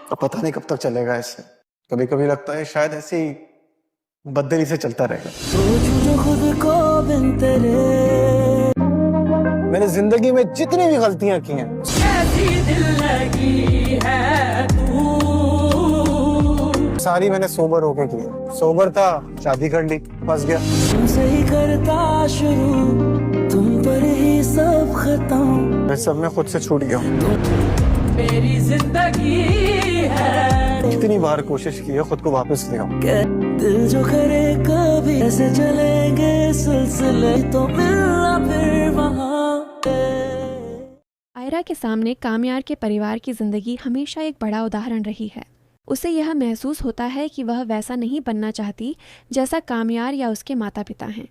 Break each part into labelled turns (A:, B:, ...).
A: और पता नहीं कब तक चलेगा ऐसे। कभी कभी लगता है शायद ऐसे ही बददिली से चलता रहेगा। खुद को बिन तेरे मैंने जिंदगी में जितनी भी गलतियां की हैं, दिल लगी है तू, सारी मैंने सोबर होके की है। सोबर था, शादी कर ली, फंस गया। तुमसे ही करता शुरू, तुम पर ही सब खत्म, मैं सब में खुद से छूट गया हूँ। मेरी जिंदगी है, कितनी बार कोशिश की है खुद को वापस ले आऊं। दिल जो करे कभी ऐसे चलेंगे सिलसिले, तो मिलना फिर वहाँ।
B: आयरा के सामने कामयार के परिवार की जिंदगी हमेशा एक बड़ा उदाहरण रही है। उसे यह महसूस होता है कि वह वैसा नहीं बनना चाहती जैसा कामयार या उसके माता पिता हैं।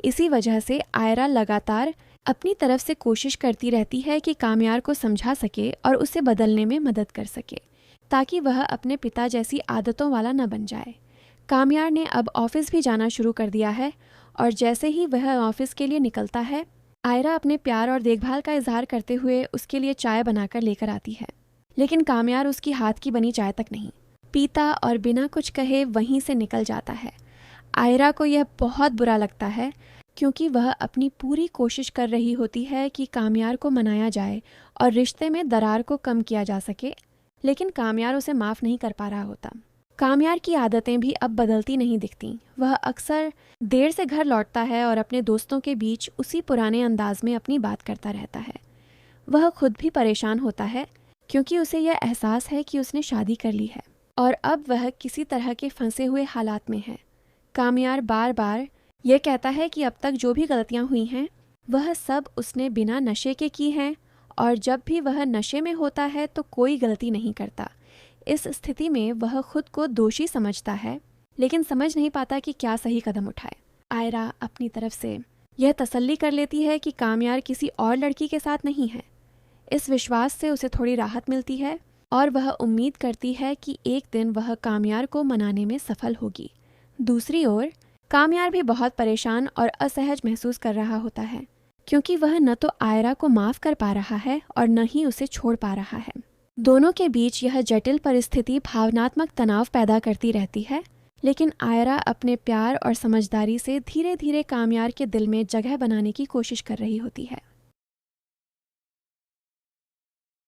B: इसी वजह से आयरा लगातार अपनी तरफ से कोशिश करती रहती है कि कामयार को समझा सके और उसे बदलने में मदद कर सके, ताकि वह अपने पिता जैसी आदतों वाला न बन जाए। कामयार ने अब ऑफिस भी जाना शुरू कर दिया है और जैसे ही वह ऑफिस के लिए निकलता है, आयरा अपने प्यार और देखभाल का इजहार करते हुए उसके लिए चाय बनाकर लेकर आती है। लेकिन कामयार उसकी हाथ की बनी चाय तक नहीं पीता और बिना कुछ कहे वहीं से निकल जाता है। आयरा को यह बहुत बुरा लगता है, क्योंकि वह अपनी पूरी कोशिश कर रही होती है कि कामयार को मनाया जाए और रिश्ते में दरार को कम किया जा सके, लेकिन कामयार उसे माफ़ नहीं कर पा रहा होता। कामयार की आदतें भी अब बदलती नहीं दिखती। वह अक्सर देर से घर लौटता है और अपने दोस्तों के बीच उसी पुराने अंदाज में अपनी बात करता रहता है। वह खुद भी परेशान होता है, क्योंकि उसे यह एहसास है कि उसने शादी कर ली है और अब वह किसी तरह के फंसे हुए हालात में है। कामयार बार बार यह कहता है कि अब तक जो भी गलतियां हुई हैं वह सब उसने बिना नशे के की हैं, और जब भी वह नशे में होता है तो कोई गलती नहीं करता। इस स्थिति में वह खुद को दोषी समझता है, लेकिन समझ नहीं पाता कि क्या सही कदम उठाए। आयरा अपनी तरफ से यह तसल्ली कर लेती है कि कामयार किसी और लड़की के साथ नहीं है। इस विश्वास से उसे थोड़ी राहत मिलती है और वह उम्मीद करती है कि एक दिन वह कामयार को मनाने में सफल होगी। दूसरी ओर कामयार भी बहुत परेशान और असहज महसूस कर रहा होता है, क्योंकि वह न तो आयरा को माफ़ कर पा रहा है और न ही उसे छोड़ पा रहा है। दोनों के बीच यह जटिल परिस्थिति भावनात्मक तनाव पैदा करती रहती है, लेकिन आयरा अपने प्यार और समझदारी से धीरे धीरे कामयार के दिल में जगह बनाने की कोशिश कर रही होती है।